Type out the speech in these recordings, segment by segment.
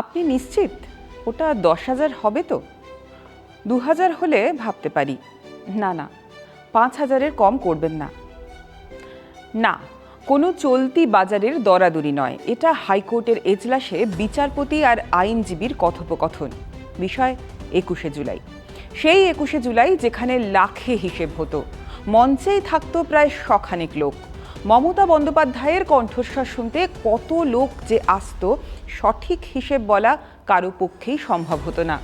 আপনি নিশ্চিত ওটা 10,000 হবে তো? 2,000 হলে ভাবতে পারি। না না, 5,000-এর কম করবেন না। না, কোনো চলতি বাজারের দরাদরি নয়, এটা হাইকোর্টের এজলাসে বিচারপতি আর আইনজীবীর কথোপকথন। বিষয় 21শে জুলাই। সেই 21শে জুলাই যেখানে লাখে হিসেব হতো, মঞ্চেই থাকতো প্রায় শখানেক লোক। মমতা বন্দ্যোপাধ্যায়ের কণ্ঠস্বর শুনতে কত লোক যে আসতো সঠিক হিসেব বলা কারো পক্ষেই সম্ভব হতো না।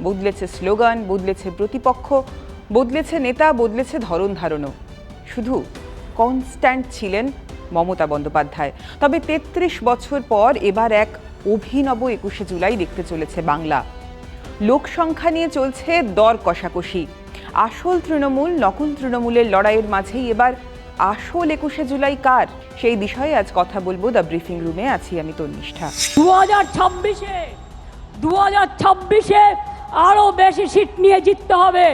বদলেছে স্লোগান, বদলেছে প্রতিপক্ষ, বদলেছে নেতা, বদলেছে ধরন ধারণও। শুধু কনস্ট্যান্ট ছিলেন মমতা বন্দ্যোপাধ্যায়। তবে 33 বছর পর এবার এক অভিনব 21শে জুলাই দেখতে চলেছে বাংলা। লোকসংখ্যা নিয়ে চলছে দর কষাকষি। আসল তৃণমূল নকল তৃণমূলের লড়াইয়ের মাঝেই এবার আসল 21শে জুলাই কার, সেই বিষয়ে আজ কথা বলবো দ্য ব্রিফিং রুমে। আছি আমি তন্নিষ্ঠা। 2026-এ আরো বেশি সিট নিয়ে জিততে হবে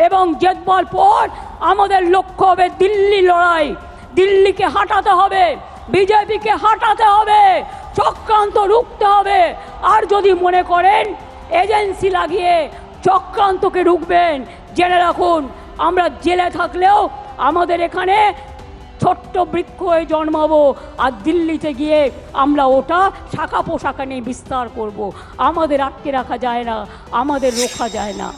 এবং জেতবার পর আমাদের লক্ষ্য হবে দিল্লি লড়াই। দিল্লিকে হাঁটাতে হবে, বিজেপিকে হাঁটাতে হবে, চক্রান্ত রুখতে হবে। আর যদি মনে করেন এজেন্সি লাগিয়ে চক্রান্তকে রুখবেন, জেনে রাখুন আমরা জেলে থাকলেও আমাদের এখানে ছোট্ট বৃক্ষ হয়ে জন্মাবো, আর দিল্লিতে গিয়ে আমরা ওটা শাখা পোশাখা নিয়ে বিস্তার করব। আমাদের আটকে রাখা যায় না, আমাদের রোখা যায় না।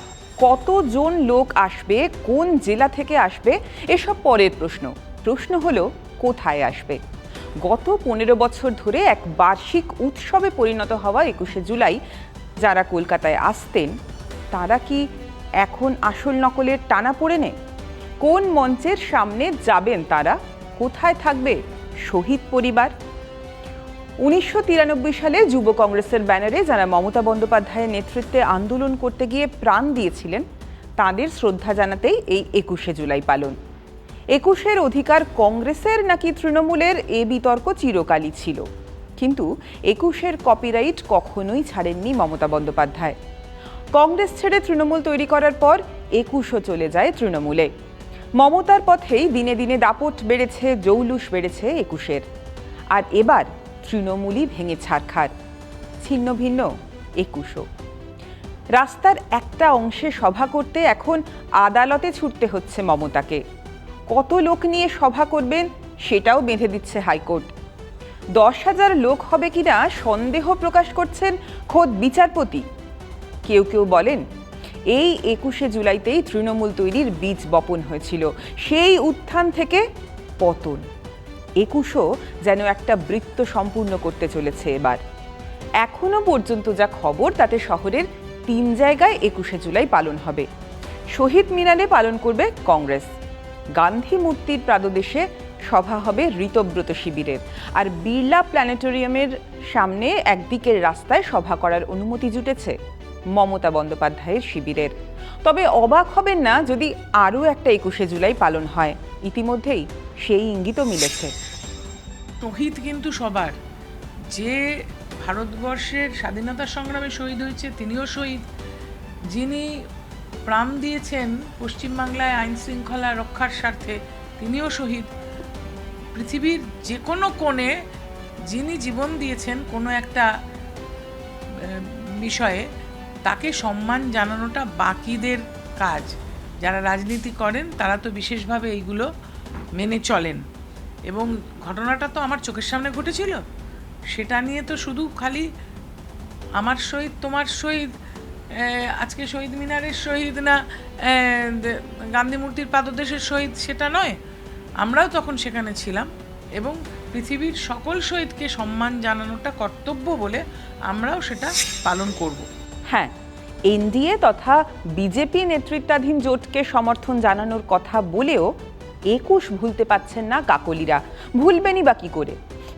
কতজন লোক আসবে, কোন জেলা থেকে আসবে, এসব পরের প্রশ্ন। প্রশ্ন হলো কোথায় আসবে। গত 15 বছর ধরে এক বার্ষিক উৎসবে পরিণত হওয়া 21শে জুলাই যারা কলকাতায় আসতেন, তারা কি এখন আসল নকলের টানা পড়ে নে? কোন মঞ্চের সামনে যাবেন তারা? কোথায় থাকবে শহীদ পরিবার? 1993 সালে যুব কংগ্রেসের ব্যানারে যারা মমতা বন্দ্যোপাধ্যায়ের নেতৃত্বে আন্দোলন করতে গিয়ে প্রাণ দিয়েছিলেন, তাদের শ্রদ্ধা জানাতেই এই 21শে জুলাই পালন। 21-এর অধিকার কংগ্রেসের নাকি তৃণমূলের, এ বিতর্ক চিরকালই ছিল। কিন্তু 21-এর কপিরাইট কখনোই ছাড়েননি মমতা বন্দ্যোপাধ্যায়। কংগ্রেস ছেড়ে তৃণমূল তৈরি করার পর 21শও চলে যায় তৃণমূলে। মমতার পথেই দিনে দিনে দাপট বেড়েছে, জৌলুস বেড়েছে 21-এর। আর এবার তৃণমূলই ভেঙে ছারখার, ছিন্ন ভিন্ন 21শও। রাস্তার একটা অংশে সভা করতে এখন আদালতে ছুটতে হচ্ছে মমতাকে। কত লোক নিয়ে সভা করবেন সেটাও বেঁধে দিচ্ছে হাইকোর্ট। 10,000 লোক হবে কিনা সন্দেহ প্রকাশ করছেন খোদ বিচারপতি। কেউ কেউ বলেন এই 21শে জুলাইতেই তৃণমূল তৈরির বীজ বপন হয়েছিল, সেই উত্থান থেকে পতন। 21শও যেন একটা বৃত্ত সম্পূর্ণ করতে চলেছে এবার। এখনো পর্যন্ত যা খবর তাতে শহরের 3 জায়গায় 21শে জুলাই পালন হবে। শহীদ মিনারে পালন করবে কংগ্রেস, গান্ধী মূর্তির প্রাদদেশে সভা হবে ঋতব্রত শিবিরের, আর বিড়লা প্ল্যানেটোরিয়ামের সামনে একদিকের রাস্তায় সভা করার অনুমতি জুটেছে মমতা বন্দ্যোপাধ্যায়ের শিবিরের। তবে অবাক হবেন না যদি আরও একটা 21শে জুলাই পালন হয়। ইতিমধ্যেই সেই ইঙ্গিতও মিলেছে। শহীদ কিন্তু সবার, যে ভারতবর্ষের স্বাধীনতা সংগ্রামে শহীদ হয়েছে তিনিও শহীদ, যিনি প্রাণ দিয়েছেন পশ্চিমবাংলায় আইন শৃঙ্খলা রক্ষার স্বার্থে তিনিও শহীদ। পৃথিবীর যে কোনো কোণে যিনি জীবন দিয়েছেন কোনো একটা বিষয়ে, তাকে সম্মান জানানোটা বাকিদের কাজ। যারা রাজনীতি করেন তারা তো বিশেষভাবে এইগুলো মেনে চলেন। এবং ঘটনাটা তো আমার চোখের সামনে ঘটেছিল, সেটা নিয়ে তো শুধু খালি আমার শহীদ তোমার শহীদ, আজকে শহীদ মিনারের শহীদ না গান্ধী মূর্তির পাদদেশের শহীদ সেটা নয়। আমরাও তখন সেখানে ছিলাম এবং পৃথিবীর সকল শহীদকে সম্মান জানানোটা কর্তব্য বলে আমরাও সেটা পালন করব। হ্যাঁ, এনডিএ তথা বিজেপি নেতৃত্বাধীন জোটকে সমর্থন জানানোর কথা বলেও 21 ভুলতে পারছেন না কাকলিরা। ভুলবেনই বা কি করে?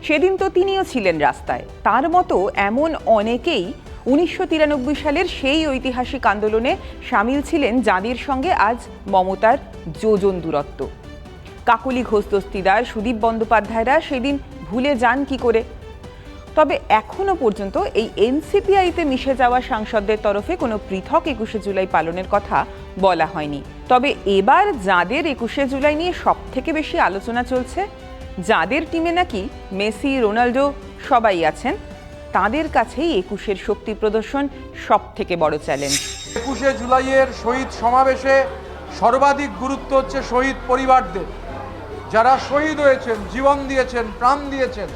সেদিন তো তিনিও ছিলেন রাস্তায়। তার মতো এমন অনেকেই 1993 সালের সেই ঐতিহাসিক আন্দোলনে সামিল ছিলেন, যাদের সঙ্গে আজ মমতার যোজন দূরত্ব। কাকলি ঘোষ দস্তিদার, সুদীপ বন্দ্যোপাধ্যায়রা সেদিন ভুলে যান কি করে? তবে এখনো পর্যন্ত এই এনসিপিআইতে মিশে যাওয়া সাংসদদের তরফে কোনো পৃথক 21শে জুলাই পালনের কথা বলা হয়নি। তবে এবার যাদের 21শে জুলাই নিয়ে সব থেকে বেশি আলোচনা চলছে, যাদের টিমে নাকি মেসি, রোনাল্ডো সবাই আছেন, তাদের কাছেই 21-এর শক্তি প্রদর্শন সব থেকে বড় চ্যালেঞ্জ। 21শে জুলাইয়ের শহীদ সমাবেশে সর্বাধিক গুরুত্ব হচ্ছে শহীদ পরিবারদের, যারা শহীদ হয়েছেন, জীবন দিয়েছেন, প্রাণ দিয়েছেন।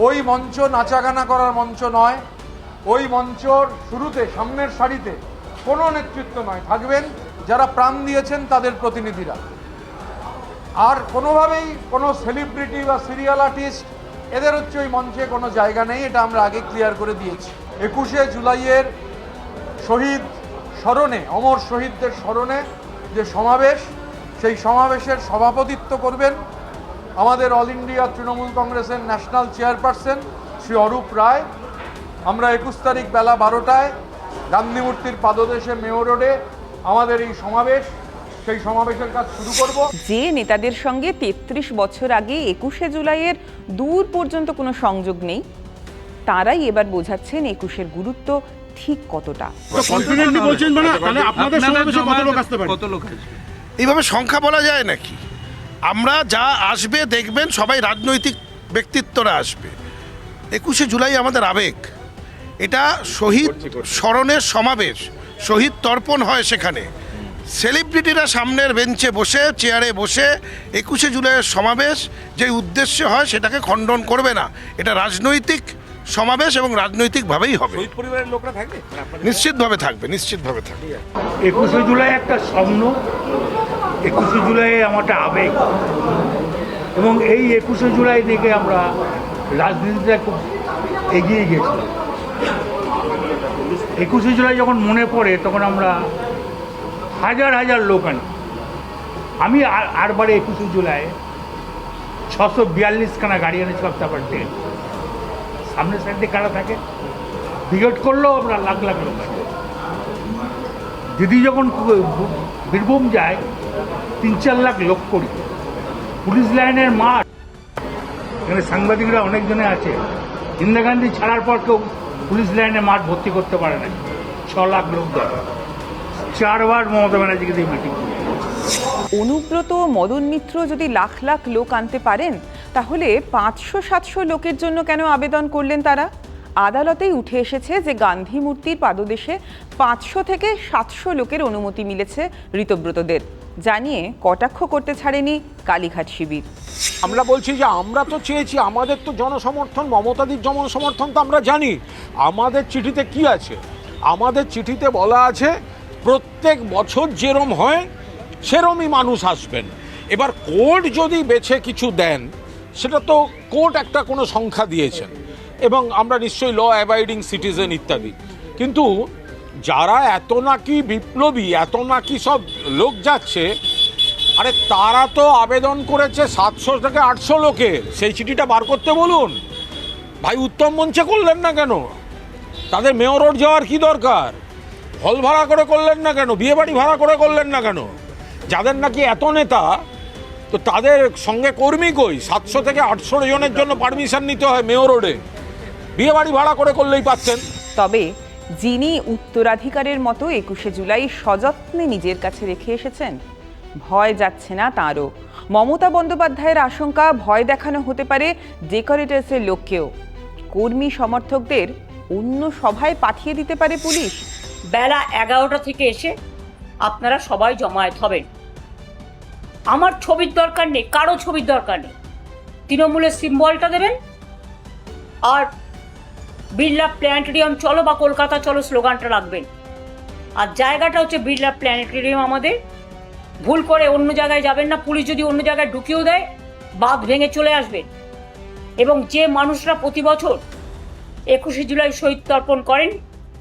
ওই মঞ্চ নাচাগানা করার মঞ্চ নয়। ওই মঞ্চর শুরুতে সামনের সারিতে কোনো নেতৃত্ব নয়, থাকবেন যারা প্রাণ দিয়েছেন তাদের প্রতিনিধিরা। আর কোনোভাবেই কোনো সেলিব্রিটি বা সিরিয়াল আর্টিস্ট এদের হচ্ছে ওই মঞ্চে কোনো জায়গা নেই, এটা আমরা আগে ক্লিয়ার করে দিয়েছি। 21শে জুলাইয়ের শহীদ স্মরণে, অমর শহীদদের স্মরণে যে সমাবেশ, সেই সমাবেশের সভাপতিত্ব করবেন আমাদের অল ইন্ডিয়া তৃণমূল কংগ্রেসের ন্যাশনাল চেয়ারপারসন শ্রী অরূপ রায়। আমরা 21 তারিখ বেলা 12টায় গান্ধী মূর্তির পাদদেশে মেয়র রোডে আমাদের এই সমাবেশ, সেই সমাবেশের কাজ শুরু করব। যে নেতাদের সঙ্গে 33 বছর আগে 21শে জুলাইয়ের দূর পর্যন্ত কোনো সংযোগ নেই, তারাই এবার বোঝাচ্ছেন 21-এর গুরুত্ব ঠিক কতটা। এইভাবে সংখ্যা বলা যায় নাকি? আমরা যা আসবে দেখবেন, সবাই রাজনৈতিক ব্যক্তিত্বরা আসবে। 21শে জুলাই আমাদের আবেগ, এটা শহীদ স্মরণের সমাবেশ, শহীদ তর্পণ হয় সেখানে। সেলিব্রিটিরা সামনের বেঞ্চে বসে, চেয়ারে বসে 21শে জুলাইয়ের সমাবেশ যে উদ্দেশ্য হয় সেটাকে খণ্ডন করবে না। এটা রাজনৈতিক সমাবেশ এবং রাজনৈতিকভাবেই হবে। পরিবারের লোকরা থাকবে, নিশ্চিতভাবে থাকবে, নিশ্চিতভাবে থাকবে। 21শে জুলাই একটা স্বপ্ন, 21শে জুলাই আমার একটা আবেগ, এবং এই 21শে জুলাই থেকে আমরা রাজনীতিটা খুব এগিয়ে গেছি। 21শে জুলাই যখন মনে পড়ে তখন আমরা হাজার হাজার লোক আনি। আমি আরবারে 21শে জুলাই 642খানা গাড়ি এনেছিলাম। তারপর ট্রেন সামনের সাইডে কারা থাকে, ব্রিগেড করলেও আমরা লাখ লাখ লোক আনি। দিদি যখন বীরভূম যায় 3-4 লাখ লোক করি। পুলিশ লাইনের মাঠ, এখানে সাংবাদিকরা অনেকজনে আছে। ইন্দিরা গান্ধী ছাড়ার পর কেউ পুলিশ লাইনে মাঠ ভর্তি করতে পারে না। 6 লাখ লোক দরকার। 4 বার মমতা ব্যানার্জিকে দিয়ে মিটিং করি। অনুব্রত, মদন মিত্র যদি লাখ লাখ লোক আনতে পারেন, তাহলে 500-700 লোকের জন্য কেন আবেদন করলেন তারা? আদালতেই উঠে এসেছে যে গান্ধী মূর্তির পাদদেশে 500 থেকে 700 লোকের অনুমতি মিলেছে ঋতব্রতদের, জানিয়ে কটাক্ষ করতে ছাড়েনি কালীঘাট শিবির। আমরা বলছি যে আমরা তো চেয়েছি, আমাদের তো জনসমর্থন, মমতাদির জনসমর্থন তো আমরা জানি। আমাদের চিঠিতে কি আছে? আমাদের চিঠিতে বলা আছে প্রত্যেক বছর যেরম হয় সেরমই মানুষ আসবেন। এবার কোর্ট যদি বেছে কিছু দেন, সেটা তো কোর্ট একটা কোনো সংখ্যা দিয়েছেন, এবং আমরা নিশ্চয়ই ল অ্যাবাইডিং সিটিজেন ইত্যাদি। কিন্তু যারা এত নাকি বিপ্লবী, এত নাকি সব লোক যাচ্ছে, আরে তারা তো আবেদন করেছে 700 থেকে 800 লোকের। সেই চিঠিটা বার করতে বলুন ভাই। উত্তম মঞ্চে করলেন না কেন? তাদের মেয়র রোড যাওয়ার কি দরকার? হল ভাড়া করে করলেন না কেন? বিয়ে বাড়ি ভাড়া করে করলেন না কেন? যাদের নাকি এত নেতা, তো তাদের সঙ্গে কর্মী কই? 700 থেকে 800 জনের জন্য পারমিশন নিতে হয় মেয়র রোডে। বিয়ে বাড়ি ভাড়া করে করলেই পাচ্ছেন। তবে যিনি উত্তরাধিকারের মতো 21শে জুলাই সযত্নে নিজের কাছে রেখে এসেছেন, ভয় যাচ্ছে না তাঁরও। মমতা বন্দ্যোপাধ্যায়ের আশঙ্কা ভয় দেখানো হতে পারে ডেকোরেটরসের লোককেও। কর্মী সমর্থকদের অন্য সভায় পাঠিয়ে দিতে পারে পুলিশ। বেলা 11টা থেকে এসে আপনারা সবাই জমায়েত হবেন। আমার ছবির দরকার নেই, কারো ছবির দরকার নেই। তৃণমূলের সিম্বলটা দেবেন, আর বিড়লা প্ল্যানেটেরিয়াম চলো বা কলকাতা চলো স্লোগানটা রাখবেন। আর জায়গাটা হচ্ছে বিড়লা প্ল্যানেটেরিয়াম আমাদের। ভুল করে অন্য জায়গায় যাবেন না। পুলিশ যদি অন্য জায়গায় ঢুকিয়েও দেয়, বাঁধ ভেঙে চলে আসবেন। এবং যে মানুষরা প্রতি বছর 21শে জুলাই শহীদ তর্পণ করেন,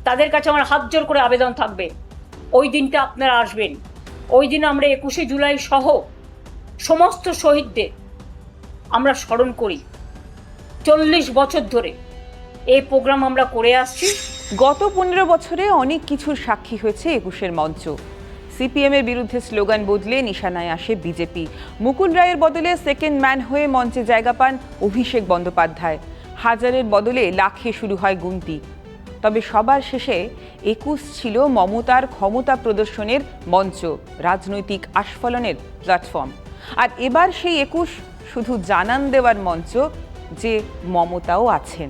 তাদের কাছে আমার হাত জোর করে আবেদন থাকবে, ওই দিনটা আপনারা আসবেন। ওই দিন আমরা 21শে জুলাই সহ সমস্ত শহীদদের আমরা স্মরণ করি। 40 বছর ধরে এই প্রোগ্রাম আমরা করে আসছি। গত 15 বছরে অনেক কিছুর সাক্ষী হয়েছে 21-এর মঞ্চ। সিপিএমের বিরুদ্ধে স্লোগান বদলে নিশানায় আসে বিজেপি। মুকুল রায়ের বদলে সেকেন্ড ম্যান হয়ে মঞ্চে জায়গা পান অভিষেক বন্দ্যোপাধ্যায়। হাজারের বদলে লাখে শুরু হয় গুনতি। তবে সবার শেষে 21 ছিল মমতার ক্ষমতা প্রদর্শনের মঞ্চ, রাজনৈতিক আস্ফলনের প্ল্যাটফর্ম। আর এবার সেই 21 শুধু জানান দেওয়ার মঞ্চ যে মমতাও আছেন।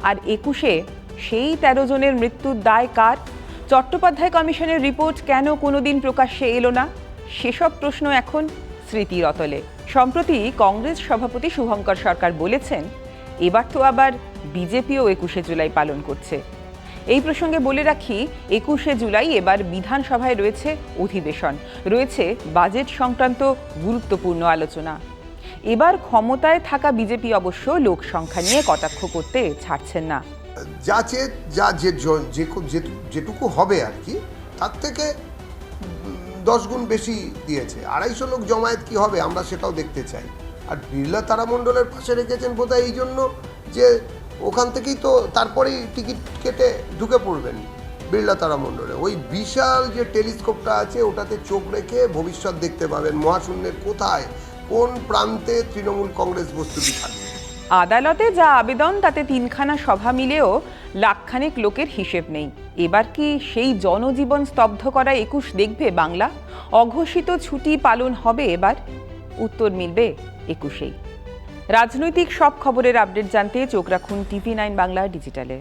আর 21-এ সেই 13 জনের মৃত্যুর দায় কার? চট্টোপাধ্যায় কমিশনের রিপোর্ট কেন কোনোদিন প্রকাশ্যে এলো না? সেসব প্রশ্ন এখন স্মৃতির অতলে। সম্প্রতি কংগ্রেস সভাপতি শুভঙ্কর সরকার বলেছেন, এবার তো আবার বিজেপিও 21শে জুলাই পালন করছে। এই প্রসঙ্গে বলে রাখি, 21শে জুলাই এবার বিধানসভায় রয়েছে অধিবেশন, রয়েছে বাজেট সংক্রান্ত গুরুত্বপূর্ণ আলোচনা। এবার ক্ষমতায় থাকা বিজেপি অবশ্য লোক সংখ্যা নিয়ে কটাক্ষ করতে ছাড়ছেন না। যেটুকু হবে আর কি, তার থেকে 10 গুণ বেশি দিয়েছে। 250 লোক জমায়েত কি হবে আমরা সেটাও দেখতে চাই। আর বিড়লা তারামণ্ডলের পাশে রেখেছেন বোধহয় এই জন্য যে ওখান থেকেই তো তারপরেই টিকিট কেটে ঢুকে পড়বেন বিড়লা তারামণ্ডলে। ওই বিশাল যে টেলিস্কোপটা আছে ওটাতে চোখ রেখে ভবিষ্যৎ দেখতে পাবেন, মহাশূন্যের কোথায় কোন প্রান্তে তৃণমূল কংগ্রেস বস্তুটি থাকবে। আদালতে যা আবেদন তাতে 3খানা সভা মিলেও লাখখানেক লোকের হিসেব নেই। এবার কি সেই জনজীবন স্তব্ধ করা 21 দেখবে বাংলা? অঘোষিত ছুটি পালন হবে এবার? উত্তর মিলবে 21-এই। রাজনৈতিক সব খবরের আপডেট জানতে চোখ রাখুন TV9 বাংলা ডিজিটালে।